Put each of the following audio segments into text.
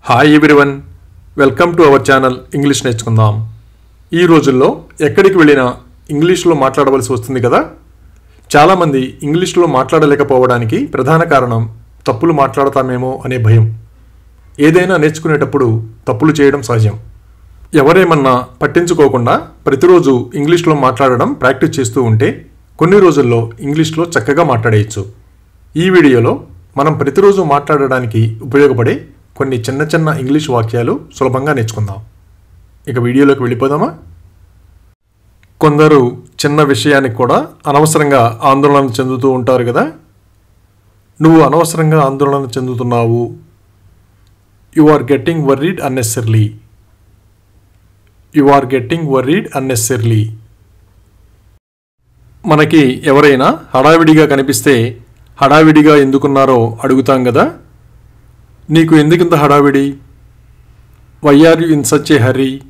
Hi everyone, welcome to our channel English నేర్చుకుందాం. ఈ రోజుల్లో ఎక్కడికి వెళ్ళినా ఇంగ్లీష్లో మాట్లాడవలసి వస్తుంది కదా. చాలామంది ఇంగ్లీష్లో మాట్లాడలేకపోవడానికి ప్రధాన కారణం తప్పులు మాట్లాడతామేమో అనే భయం. ఏదైనా నేర్చుకునేటప్పుడు తప్పులు చేయడం సహజం. ఎవరేమన్నా పట్టించుకోకుండా ప్రతిరోజు ఇంగ్లీష్లో మాట్లాడడం ప్రాక్టీస్ చేస్తూ ఉంటే కొన్ని రోజుల్లో ఇంగ్లీష్లో చక్కగా మాట్లాడేయచ్చు. ఈ వీడియోలో మనం ప్రతిరోజు మాట్లాడడానికి ఉపయోగపడే కొన్ని చిన్న చిన్న ఇంగ్లీష్ వాక్యాలు సులభంగా నేర్చుకుందాం. ఇక వీడియోలోకి వెళ్ళిపోదామా? కొందరు చిన్న విషయానికి కూడా అనవసరంగా ఆందోళన చెందుతూ ఉంటారు కదా. నువ్వు అనవసరంగా ఆందోళన చెందుతున్నావు. You are getting worried unnecessarily. You are getting worried unnecessarily. మనకి ఎవరైనా హడావిడిగా కనిపిస్తే హడావిడిగా ఎందుకున్నారో అడుగుతాం కదా. నీకు ఎందుకింత హడావిడి? Why are you in such a hurry?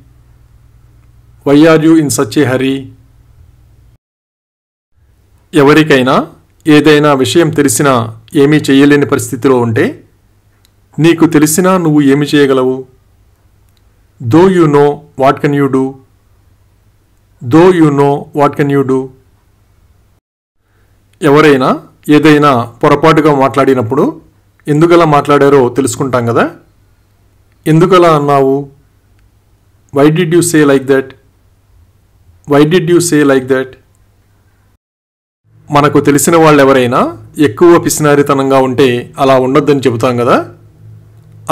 Why are you in such a hurry? ఎవరికైనా ఏదైనా విషయం తెలిసినా ఏమీ చేయలేని పరిస్థితిలో ఉంటే నీకు తెలిసినా నువ్వు ఏమి చేయగలవు? Though you know what can you do? Though you know what can you do? ఎవరైనా ఏదైనా పొరపాటుగా మాట్లాడినప్పుడు ఎందుకలా మాట్లాడారో తెలుసుకుంటాం కదా. ఎందుకలా అన్నావు? Why did you say like that? Why did you say like that? మనకు తెలిసిన వాళ్ళు ఎవరైనా ఎక్కువ పిసినారితనంగా ఉంటే అలా ఉండొద్దని చెబుతాం కదా.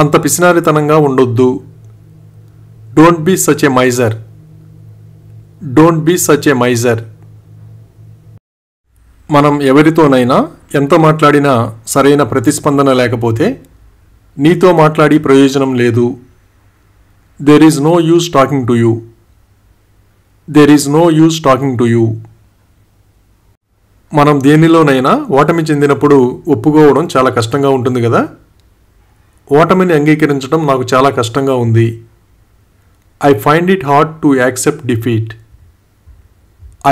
అంత పిసినారితనంగా ఉండొద్దు. Don't be such a miser. Don't be such a miser. మనం ఎవరితోనైనా ఎంత మాట్లాడినా సరైన ప్రతిస్పందన లేకపోతే నీతో మాట్లాడి ప్రయోజనం లేదు. There is no use talking to you. There is no use talking to you. మనం దేనిలోనైనా ఓటమి చెందినప్పుడు ఒప్పుకోవడం చాలా కష్టంగా ఉంటుంది కదా. ఓటమిని అంగీకరించడం నాకు చాలా కష్టంగా ఉంది. I find it hard to accept defeat.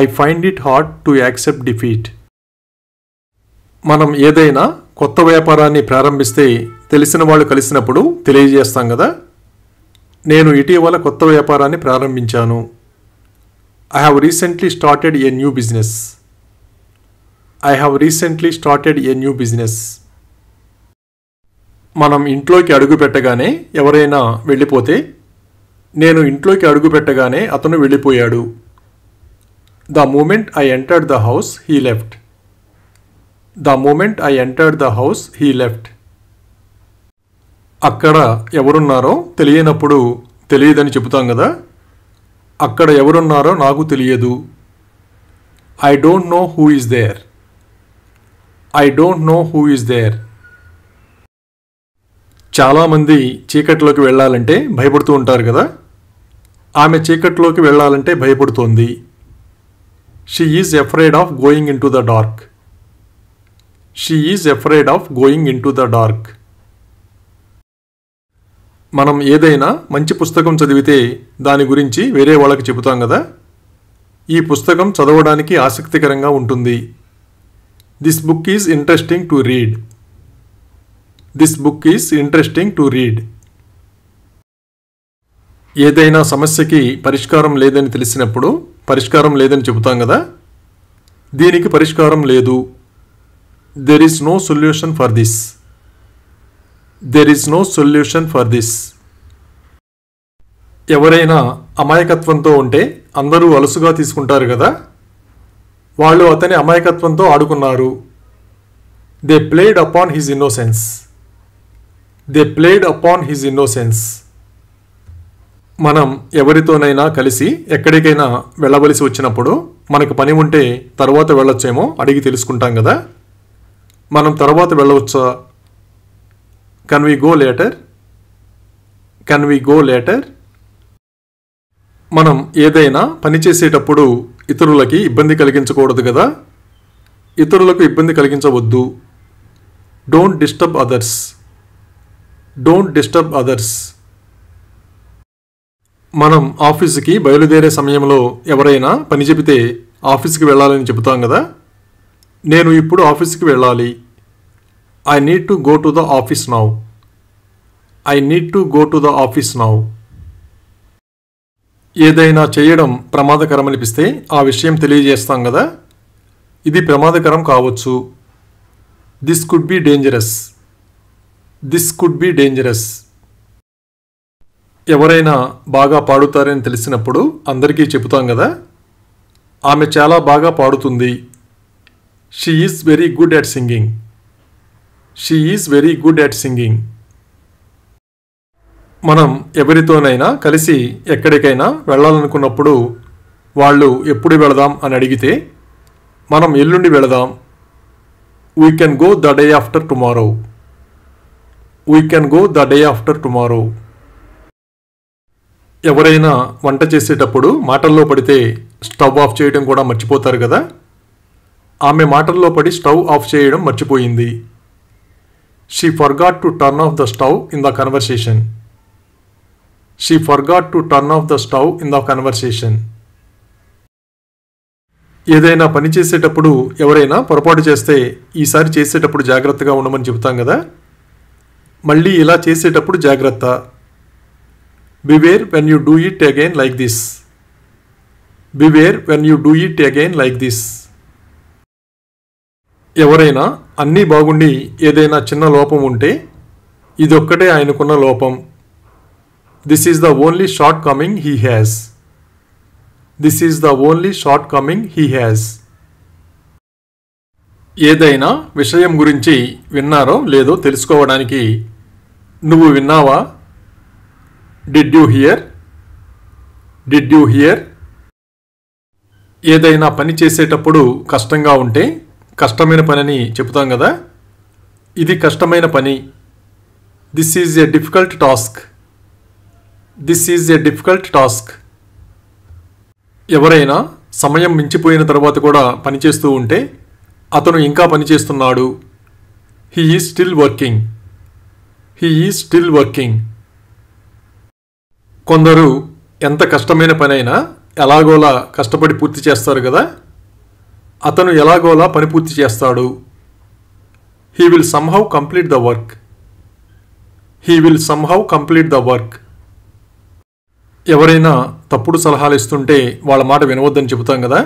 I find it hard to accept defeat. మనం ఏదైనా కొత్త వ్యాపారాన్ని ప్రారంభిస్తే తెలిసిన వాళ్ళు కలిసినప్పుడు తెలియజేస్తాం కదా. నేను ఇటీవల కొత్త వ్యాపారాన్ని ప్రారంభించాను. I have recently started a new business. I have recently started a new business. మనం ఇంట్లోకి అడుగు పెట్టగానే ఎవరైనా వెళ్ళిపోతే నేను ఇంట్లోకి అడుగు పెట్టగానే అతను వెళ్ళిపోయాడు. The moment I entered the house he left. The moment I entered the house, he left. అక్కడ ఎవరున్నారో తెలియనప్పుడు తెలియదని చెబుతాం కదా. అక్కడ ఎవరున్నారో నాకు తెలియదు. I don't know who is there. I don't know who is there. చాలామంది చీకట్లోకి వెళ్ళాలంటే భయపడుతూ ఉంటారు కదా. ఆమె చీకట్లోకి వెళ్ళాలంటే భయపడుతోంది. She is afraid of going into the dark. She is afraid of going into the dark. మనం ఏదైనా మంచి పుస్తకం చదివితే దాని గురించి వేరే వాళ్ళకి చెబుతాం కదా. ఈ పుస్తకం చదవడానికి ఆసక్తికరంగా ఉంటుంది. This book is interesting to read. This book is interesting to read. ఏదైనా సమస్యకి పరిష్కారం లేదని తెలిసినప్పుడు పరిష్కారం లేదని చెబుతాం కదా. దీనికి పరిష్కారం లేదు. There is no solution for this. There is no solution for this. ఎవరైనా అమాయకత్వంతో ఉంటే అందరూ అలుసుగా తీసుకుంటారు కదా. వాళ్ళు అతని అమాయకత్వంతో ఆడుకున్నారు. They played upon his innocence. They played upon his innocence. మనం ఎవరితోనైనా కలిసి ఎక్కడికైనా వెళ్ళవలసి వచ్చినప్పుడు మనకు పని ఉంటే తర్వాత వెళ్ళొచ్చేమో అడిగి తెలుసుకుంటాం కదా. మనం తర్వాత వెళ్ళవచ్చా? Can we go later? Can we go later? మనం ఏదైనా పని చేసేటప్పుడు ఇతరులకి ఇబ్బంది కలిగించకూడదు కదా. ఇతరులకు ఇబ్బంది కలిగించవద్దు. Don't disturb others. Don't disturb others. మనం ఆఫీసుకి బయలుదేరే సమయంలో ఎవరైనా పని చెబితే ఆఫీస్కి వెళ్ళాలని చెబుతాం కదా. నేను ఇప్పుడు ఆఫీస్కి వెళ్ళాలి. I need to go to the office now. I need to go to the office now. ఏదైనా చేయడం ప్రమాదకరమనిపిస్తే ఆ విషయం తెలియజేస్తాం కదా, ఇది ప్రమాదకరం కావచ్చు. This could be dangerous. This could be dangerous. ఎవరైనా బాగా పాడుతారని తెలిసినప్పుడు అందరికీ చెబుతాం కదా, ఆమె చాలా బాగా పాడుతుంది. She is very good at singing. She is very good at singing. మనం ఎవరితోనైనా కలిసి ఎక్కడికైనా వెళ్ళాలనుకున్నప్పుడు వాళ్ళు ఎప్పుడు వెళదాం అని అడిగితే మనం ఎల్లుండి వెళదాం. We can go the day after tomorrow. We can go the day after tomorrow. ఎవరైనా వంట చేసేటప్పుడు మాటల్లో పడితే స్టవ్ ఆఫ్ చేయడం కూడా మర్చిపోతారు కదా, ఆమె మాటల్లో పడి స్టవ్ ఆఫ్ చేయడం మర్చిపోయింది. She forgot to turn off the stove in the conversation. She forgot to turn off the stove in the conversation. ఏదైనా పని చేసేటప్పుడు ఎవరైనా పొరపాటు చేస్తే ఈసారి చేసేటప్పుడు జాగ్రత్తగా ఉండమని చెబుతాం కదా, మళ్ళీ ఇలా చేసేటప్పుడు జాగ్రత్త. Beware when you do it again like this. Beware when you do it again like this. ఎవరైనా అన్నీ బాగుండి ఏదైనా చిన్న లోపం ఉంటే ఇదొక్కటే ఆయనకున్న లోపం. This is the only shortcoming he has. This is the only shortcoming he has. ఏదైనా విషయం గురించి విన్నారో లేదో తెలుసుకోవడానికి నువ్వు విన్నావా? Did you hear? Did you hear? ఏదైనా పని చేసేటప్పుడు కష్టంగా ఉంటే కష్టమైన పని చెప్తాం కదా, ఇది కష్టమైన పని. This is a difficult task. This is a difficult task. ఎవరైనా సమయం మించిపోయిన తర్వాత కూడా పనిచేస్తూ ఉంటే అతను ఇంకా పనిచేస్తున్నాడు. He is still working. He is still working. కొందరు ఎంత కష్టమైన పనైనా ఎలాగోలా కష్టపడి పూర్తి చేస్తారు కదా, అతను ఎలాగోలా పని పూర్తి చేస్తాడు. He will somehow complete the work. He will somehow complete the work. ఎవరైనా తప్పుడు సలహాలు ఇస్తుంటే వాళ్ళ మాట వినవద్దని చెబుతాం కదా,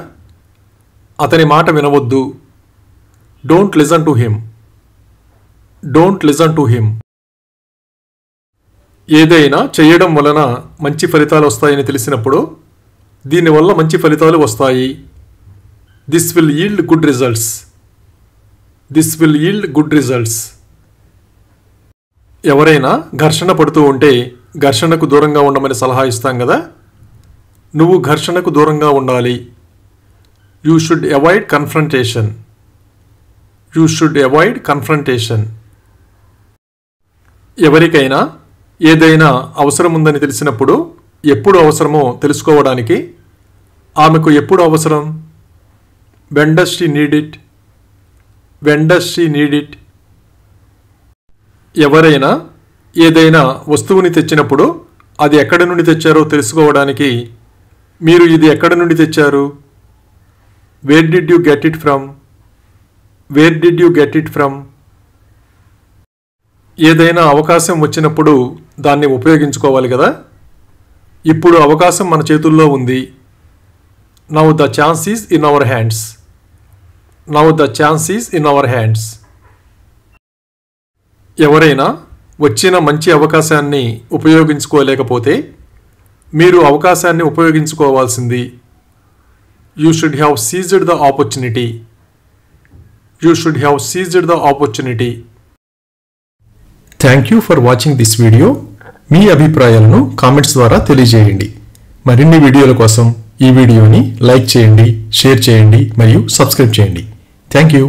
అతని మాట వినవద్దు. Don't listen to him. Don't listen to him. ఏదైనా చేయడం వలన మంచి ఫలితాలు వస్తాయని తెలిసినప్పుడు దీనివల్ల మంచి ఫలితాలు వస్తాయి. This will yield good results. This will yield good results. ఎవరైనా ఘర్షణ పడుతూ ఉంటే ఘర్షణకు దూరంగా ఉండమని సలహా ఇస్తాం కదా, నువ్వు ఘర్షణకు దూరంగా ఉండాలి. You should avoid confrontation. You should avoid confrontation. ఎవరికైనా ఏదైనా అవసరం ఉందని తెలిసినప్పుడు ఎప్పుడు అవసరమో తెలుసుకోవడానికి ఆమెకు ఎప్పుడు అవసరం? When does she need it? When does she need it? ఎవరైనా ఏదైనా వస్తువుని తెచ్చినప్పుడు అది ఎక్కడి నుండి తెచ్చారో తెలుసుకోవడానికి మీరు ఇది ఎక్కడి నుండి తెచ్చారు? Where did you get it from? Where did you get it from? ఏదైనా అవకాశం వచ్చినప్పుడు దాన్ని ఉపయోగించుకోవాలి కదా, ఇప్పుడు అవకాశం మన చేతుల్లో ఉంది. Now the chance is in our hands. Now the chance is in our hands. ఎవరైనా వచ్చిన మంచి అవకాశాన్ని ఉపయోగించుకోలేకపోతే మీరు అవకాశాన్ని ఉపయోగించుకోవాల్సింది. You should have seized the opportunity. You should have seized the opportunity. Thank you for watching this video. మీ అభిప్రాయాలను comments ద్వారా తెలియజేయండి. మరిన్ని వీడియోల కోసం ఈ వీడియోని లైక్ చేయండి, షేర్ చేయండి మరియు సబ్స్క్రైబ్ చేయండి. Thank you.